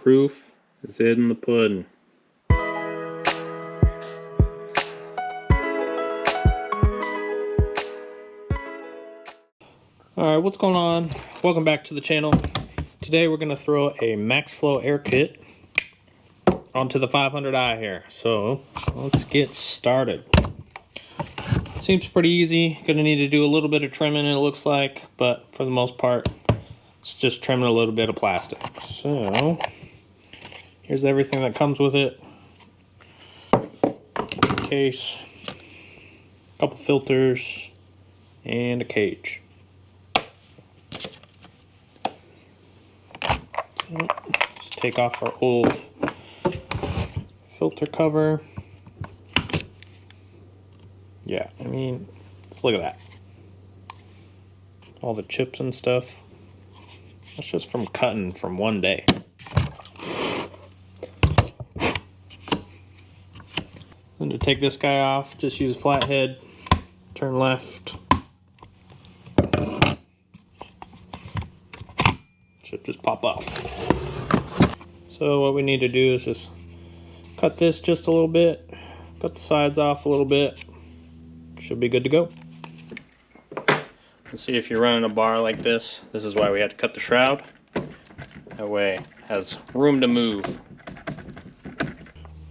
proof is in the pudding. Alright, what's going on? Welcome back to the channel. Today we're going to throw a MaxFlow air kit onto the 500i here. So let's get started. Seems pretty easy. Going to need to do a little bit of trimming, it looks like, but for the most part it's just trimming a little bit of plastic. So here's everything that comes with it. Case, a couple filters, and a cage. Just take off our old filter cover. Yeah, I mean, let's look at that. All the chips and stuff. That's just from cutting from one day. And to take this guy off, just use a flathead, turn left. Should just pop off. So what we need to do is just cut this just a little bit, cut the sides off a little bit. Should be good to go. Let's see, if you're running a bar like this, this is why we had to cut the shroud. That way it has room to move.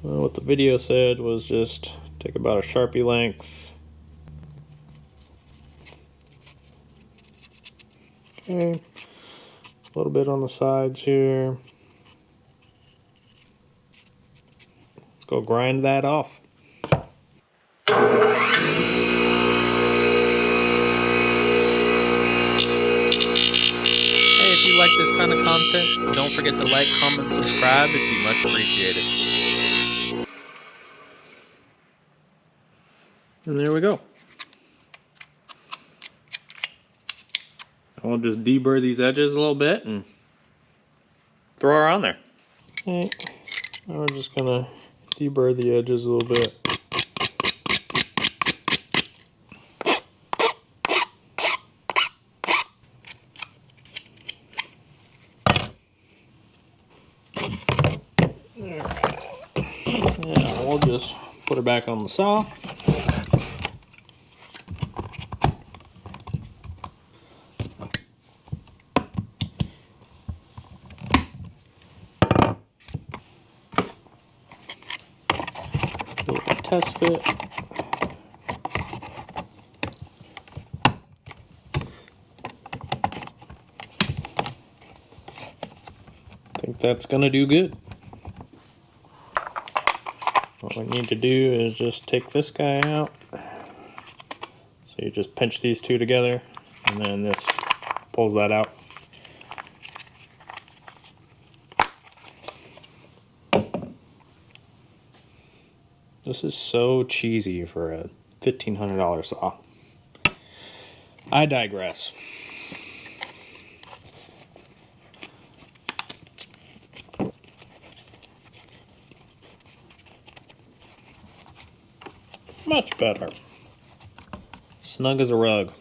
Well, what the video said was just take about a Sharpie length. Okay, a little bit on the sides here. Let's go grind that off. If you like this kind of content, don't forget to like, comment, subscribe. It'd be much appreciated. And there we go. I'll just deburr these edges a little bit and throw her on there. Okay. Now we're just gonna deburr the edges a little bit. We'll just put her back on the saw. Do a test fit. I think that's gonna do good. What we need to do is just take this guy out. So you just pinch these two together, and then this pulls that out. This is so cheesy for a $1,500 saw. I digress. Much better. Snug as a rug.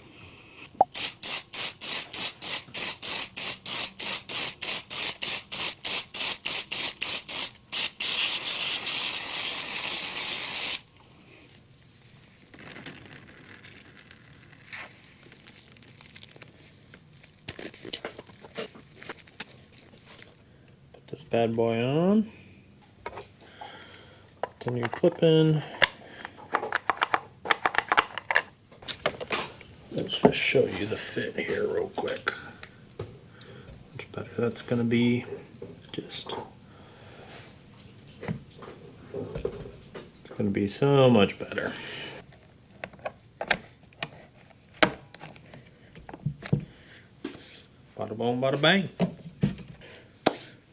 Put this bad boy on. Put the new clip in. Let's just show you the fit here real quick. Much better. That's going to be just... It's going to be so much better. Bada boom, bada bang.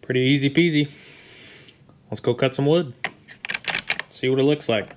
Pretty easy peasy. Let's go cut some wood. See what it looks like.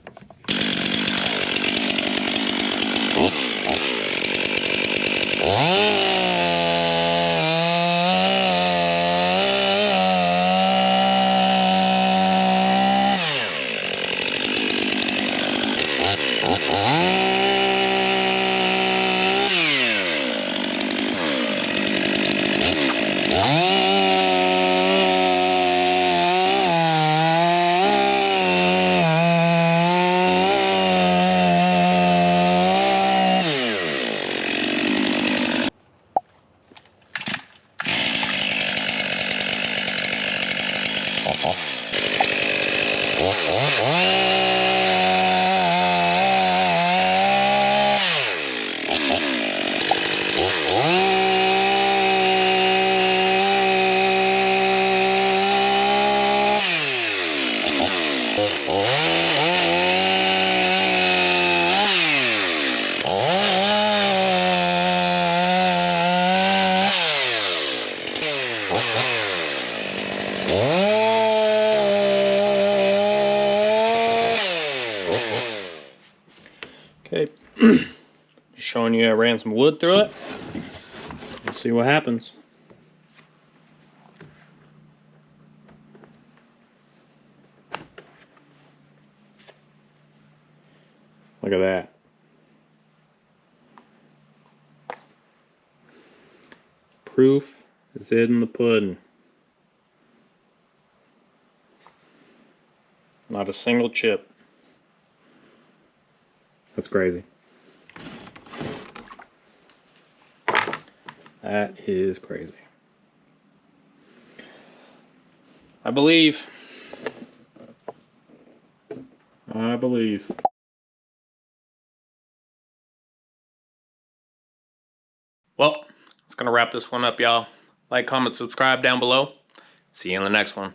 Okay, just showing you I ran some wood through it. Let's see what happens. Look at that. Proof is in the pudding. Not a single chip. That's crazy. That is crazy. I believe. Well, it's gonna wrap this one up, y'all. Like, comment, subscribe down below. See you in the next one.